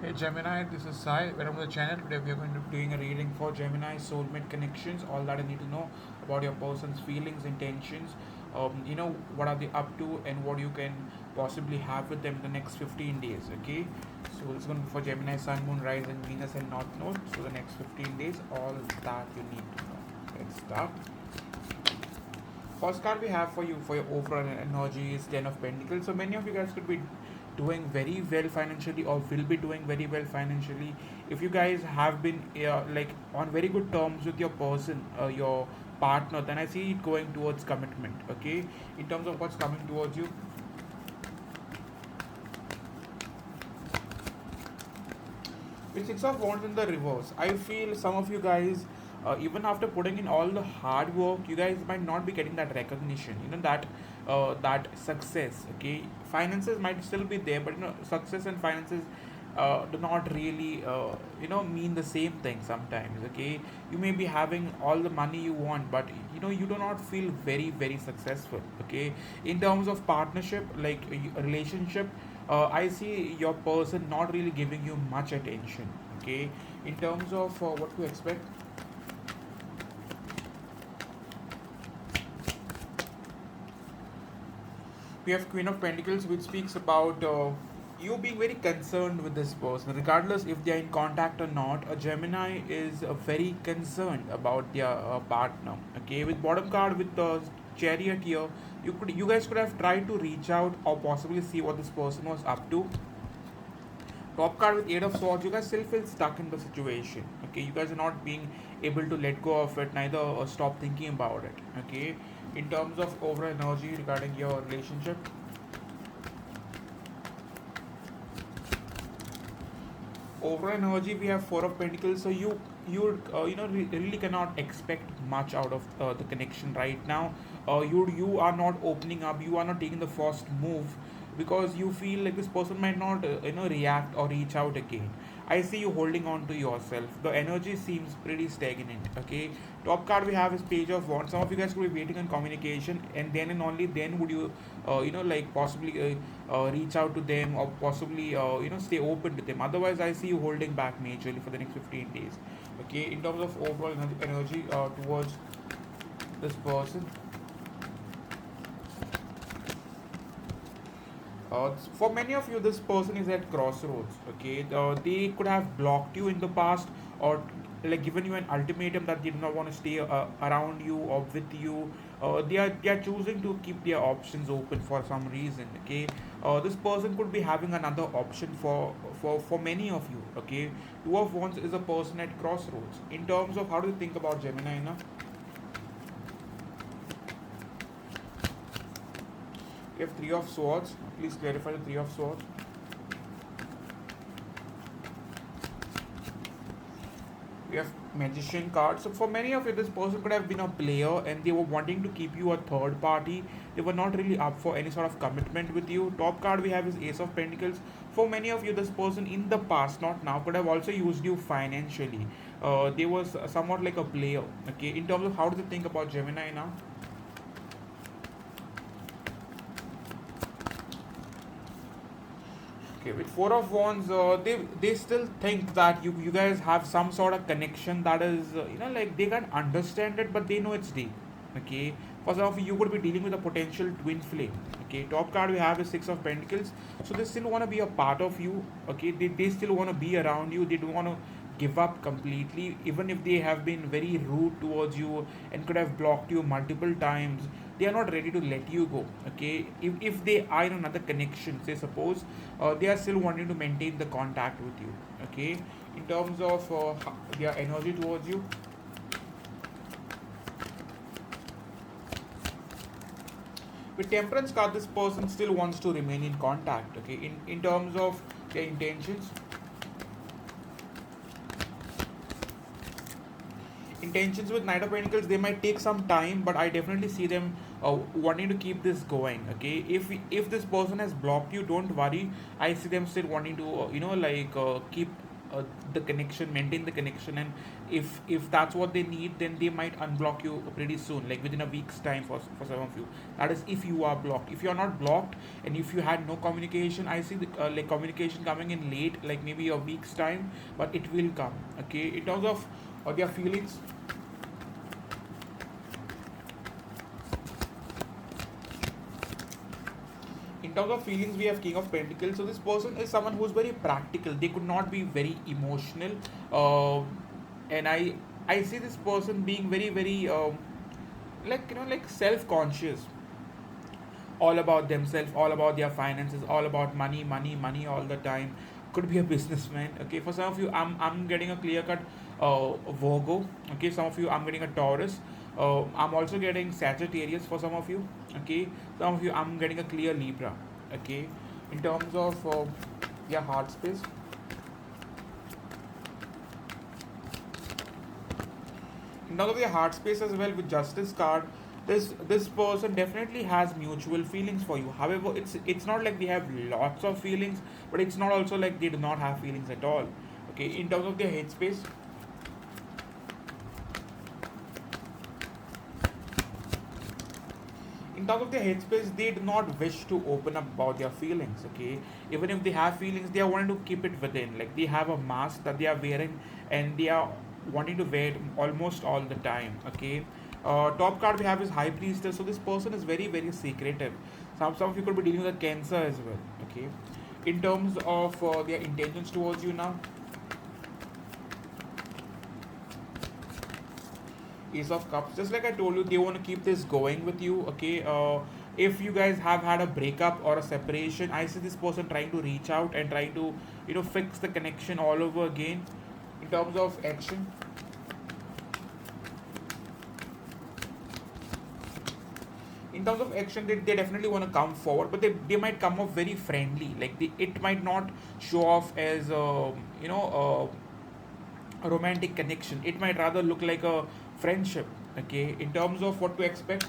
Hey Gemini, this is Sai. Welcome to the channel. Today we are going to be doing a reading for Gemini soulmate connections. All that I need to know about your person's feelings, intentions. What are they up to, and what you can possibly have with them in the next 15 days. Okay, so this is going to be for Gemini, Sun, Moon, Rise, and Venus, and North Node. So the next 15 days, all that you need to know. Let's start. First card we have for you for your overall energy is Ten of Pentacles. So many of you guys could be doing very well financially or will be doing very well financially. If you guys have been like on very good terms with your person, your partner, then I see it going towards commitment. Okay, in terms of what's coming towards you, with Six of Wands in the reverse, I feel some of you guys, even after putting in all the hard work, you guys might not be getting that recognition. That success. Okay, finances might still be there, but success and finances do not really mean the same thing sometimes. Okay, you may be having all the money you want, but you do not feel very successful. Okay, in terms of partnership, like a relationship, I see your person not really giving you much attention. Okay, in terms of what to expect, we have Queen of Pentacles, which speaks about you being very concerned with this person, regardless if they are in contact or not. A Gemini is very concerned about their partner. Okay, with bottom card with the Chariot here, you guys could have tried to reach out or possibly see what this person was up to. Top card with Eight of Swords, you guys still feel stuck in the situation. Okay, you guys are not being able to let go of it, neither stop thinking about it. Okay, in terms of overall energy regarding your relationship, overall energy we have Four of Pentacles. So really cannot expect much out of the connection right now. You are not opening up, you are not taking the first move because you feel like this person might not react or reach out again. I see you holding on to yourself. The energy seems pretty stagnant. Okay, top card we have is Page of Wands. Some of you guys could be waiting on communication, and then and only then would you like possibly reach out to them or possibly stay open to them. Otherwise I see you holding back majorly for the next 15 days. Okay, in terms of overall energy towards this person, for many of you, this person is at crossroads. Okay, they could have blocked you in the past, or like given you an ultimatum that they do not want to stay around you or with you. They are choosing to keep their options open for some reason. Okay, this person could be having another option for many of you. Okay, Two of Wands is a person at crossroads. In terms of how do you think about Gemini now? We have Three of Swords. Please clarify the Three of Swords. We have Magician card. So for many of you, this person could have been a player and they were wanting to keep you a third party. They were not really up for any sort of commitment with you. Top card we have is Ace of Pentacles. For many of you, this person in the past, not now, could have also used you financially. They was somewhat like a player. Okay, in terms of how do you think about Gemini now? Okay, with Four of Wands, they still think that you guys have some sort of connection that is like they can understand it, but they know it's deep. Okay, for some of you, you could be dealing with a potential twin flame. Okay, top card we have is Six of Pentacles, so they still want to be a part of you. Okay, they still want to be around you. They don't want to give up completely, even if they have been very rude towards you and could have blocked you multiple times. They are not ready to let you go. Okay, if they are in another connection, say suppose, they are still wanting to maintain the contact with you. Okay, in terms of their energy towards you, with Temperance card, this person still wants to remain in contact. Okay, in terms of their intentions with Knight of Pentacles, they might take some time, but I definitely see them wanting to keep this going. Okay, if this person has blocked you, don't worry. I see them still wanting to keep the connection, maintain the connection, and if that's what they need, then they might unblock you pretty soon, like within a week's time for some of you. That is if you are blocked. If you are not blocked, and if you had no communication, I see the like communication coming in late, like maybe a week's time, but it will come. Okay, in terms of their feelings, in terms of feelings, we have King of Pentacles. So this person is someone who's very practical. They could not be very emotional, and I see this person being very like like self-conscious, all about themselves, all about their finances, all about money, money, money all the time. Could be a businessman. Okay, for some of you, I'm getting a clear cut Virgo. Okay, some of you, I'm getting a Taurus. I'm also getting Sagittarius for some of you. Okay, some of you, I'm getting a clear Libra. Okay, in terms of your heart space, in terms of your heart space as well, with Justice card, this person definitely has mutual feelings for you. However, it's not like they have lots of feelings, but it's not also like they do not have feelings at all. Okay, in terms of their headspace, in terms of their headspace, they do not wish to open up about their feelings. Okay, even if they have feelings, they are wanting to keep it within. Like they have a mask that they are wearing, and they are wanting to wear it almost all the time. Okay, top card we have is High Priestess. So this person is very secretive. Some of you could be dealing with a Cancer as well. Okay, in terms of their intentions towards you now, Ace of Cups. Just like I told you, they want to keep this going with you. Okay. If you guys have had a breakup or a separation, I see this person trying to reach out and trying to fix the connection all over again. In terms of action, they definitely want to come forward, but they might come off very friendly. Like it might not show off as a romantic connection. It might rather look like a friendship. Okay, in terms of what to expect,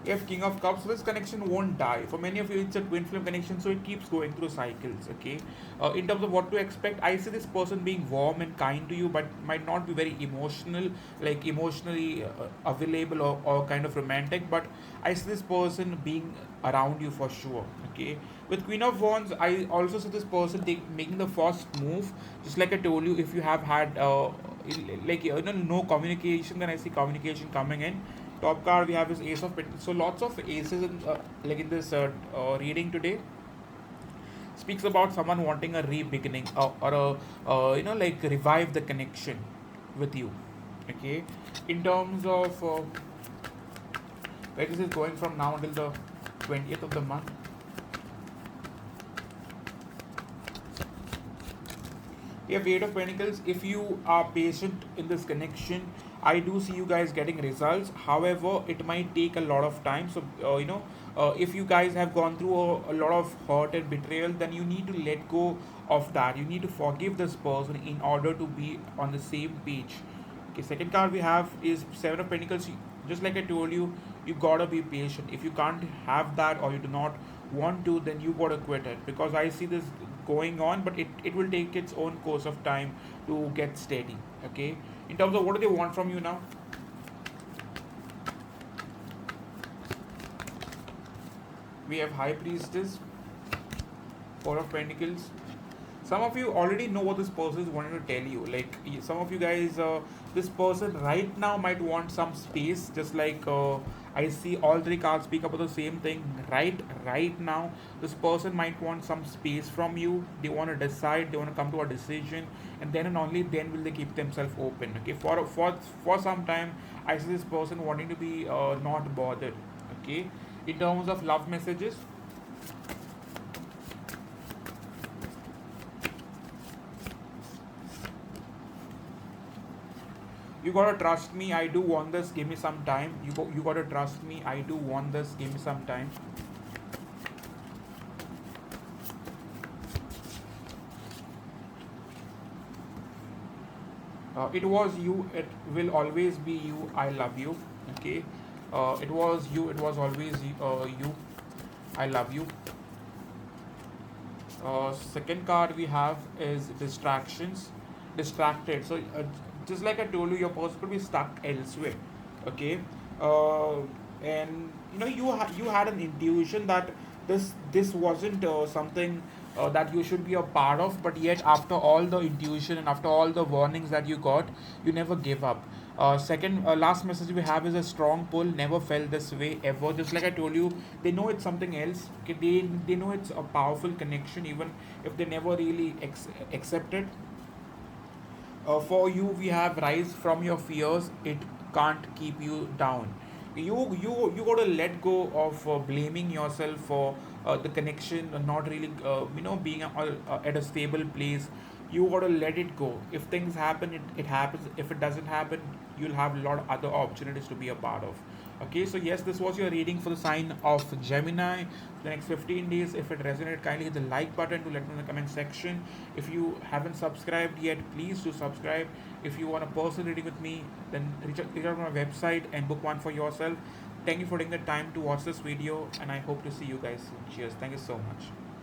if King of Cups, this connection won't die. For many of you, it's a twin flame connection, so it keeps going through cycles. Okay, in terms of what to expect, I see this person being warm and kind to you, but might not be very emotional, like emotionally available, or kind of romantic. But I see this person being around you for sure. Okay, with Queen of Wands, I also see this person making the first move. Just like I told you, if you have had like no communication, then I see communication coming in. Top card we have is Ace of Pentacles. So lots of aces in like in this reading today speaks about someone wanting a re-beginning, or a like revive the connection with you. Okay, in terms of where this is going from now until the 20th of the month. We have Eight of Pentacles. If you are patient in this connection, I do see you guys getting results. However, it might take a lot of time. So, if you guys have gone through a lot of hurt and betrayal, then you need to let go of that. You need to forgive this person in order to be on the same page. Okay, second card we have is Seven of Pentacles. Just like I told you, you gotta be patient. If you can't have that, or you do not want to, then you gotta quit it, because I see this going on, but it will take its own course of time to get steady. Okay, in terms of what do they want from you now, we have High Priestess, Four of Pentacles. Some of you already know what this person is wanting to tell you. Like some of you guys, this person right now might want some space. Just like I see all three cards speak about the same thing. Right now, this person might want some space from you. They want to decide. They want to come to a decision, and then and only then will they keep themselves open. Okay, for some time, I see this person wanting to be not bothered. Okay, in terms of love messages, you gotta trust me, I do want this, give me some time. You gotta trust me, I do want this, give me some time. It was you, it will always be you, I love you. Okay, it was you, it was always you, I love you. Second card we have is distractions, distracted. So just like I told you, your person could be stuck elsewhere. Okay, uh, and you had an intuition that this wasn't something that you should be a part of, but yet after all the intuition and after all the warnings that you got, you never gave up. Second, last message we have is a strong pull. Never felt this way ever. Just like I told you, they know it's something else. Okay, they know it's a powerful connection, even if they never really accept it. For you, we have rise from your fears. It can't keep you down. You got to let go of blaming yourself for the connection, not really being at a stable place. You got to let it go. If things happen, it happens. If it doesn't happen, you'll have a lot of other opportunities to be a part of. Okay, so yes, this was your reading for the sign of Gemini for the next 15 days. If it resonated, kindly hit the like button to let me know in the comment section. If you haven't subscribed yet, please do subscribe. If you want a personal reading with me, then reach out to my website and book one for yourself. Thank you for taking the time to watch this video, and I hope to see you guys soon. Cheers. Thank you so much.